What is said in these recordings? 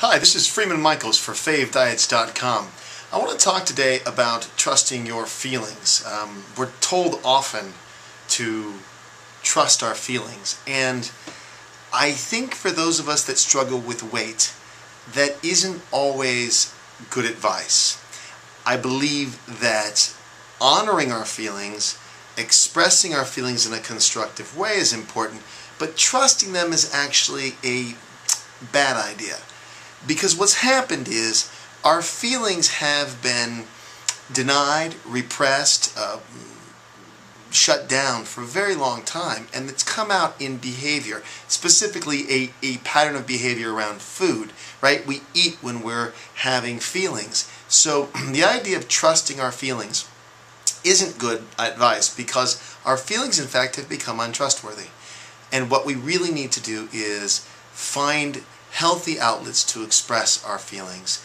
Hi, this is Freeman Michaels for FaveDiets.com. I want to talk today about trusting your feelings. We're told often to trust our feelings, and I think for those of us that struggle with weight, that isn't always good advice. I believe that honoring our feelings, expressing our feelings in a constructive way is important, but trusting them is actually a bad idea. Because what's happened is our feelings have been denied, repressed, shut down for a very long time, and it's come out in behavior, specifically a pattern of behavior around food, right? We eat when we're having feelings. So the idea of trusting our feelings isn't good advice, because our feelings in fact have become untrustworthy. And what we really need to do is find healthy outlets to express our feelings,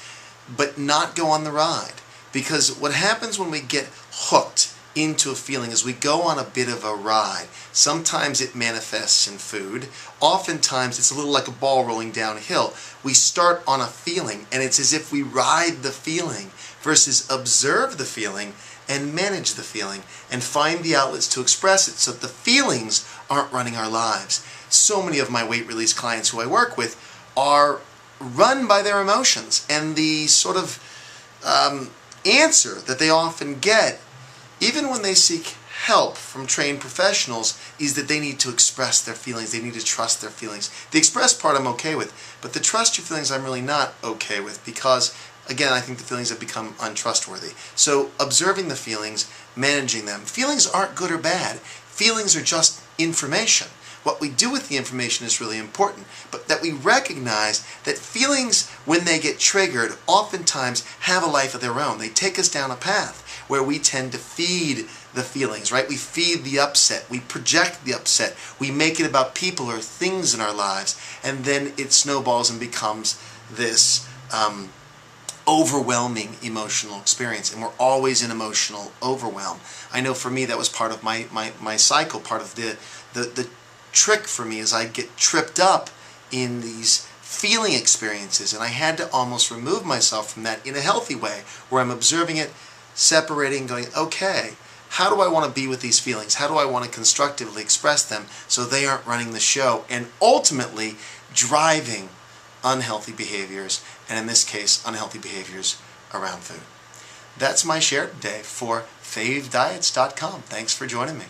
but not go on the ride. Because what happens when we get hooked into a feeling is we go on a bit of a ride. Sometimes it manifests in food. Oftentimes it's a little like a ball rolling downhill. We start on a feeling, and it's as if we ride the feeling versus observe the feeling and manage the feeling and find the outlets to express it so that the feelings aren't running our lives. So many of my weight release clients who I work with are run by their emotions, and the sort of answer that they often get, even when they seek help from trained professionals, is that they need to express their feelings. They need to trust their feelings. The express part I'm okay with, but the trust your feelings I'm really not okay with, because again, I think the feelings have become untrustworthy. So observing the feelings, managing them. Feelings aren't good or bad. Feelings are just information. What we do with the information is really important, but that we recognize that feelings, when they get triggered, oftentimes have a life of their own. They take us down a path where we tend to feed the feelings, right? We feed the upset, we project the upset, we make it about people or things in our lives, and then it snowballs and becomes this overwhelming emotional experience, and we're always in emotional overwhelm. I know for me that was part of my cycle, part of the trick for me is I'd get tripped up in these feeling experiences, and I had to almost remove myself from that in a healthy way, where I'm observing it, separating, going, okay, how do I want to be with these feelings? How do I want to constructively express them so they aren't running the show and ultimately driving unhealthy behaviors, and in this case, unhealthy behaviors around food. That's my share today for FaveDiets.com. Thanks for joining me.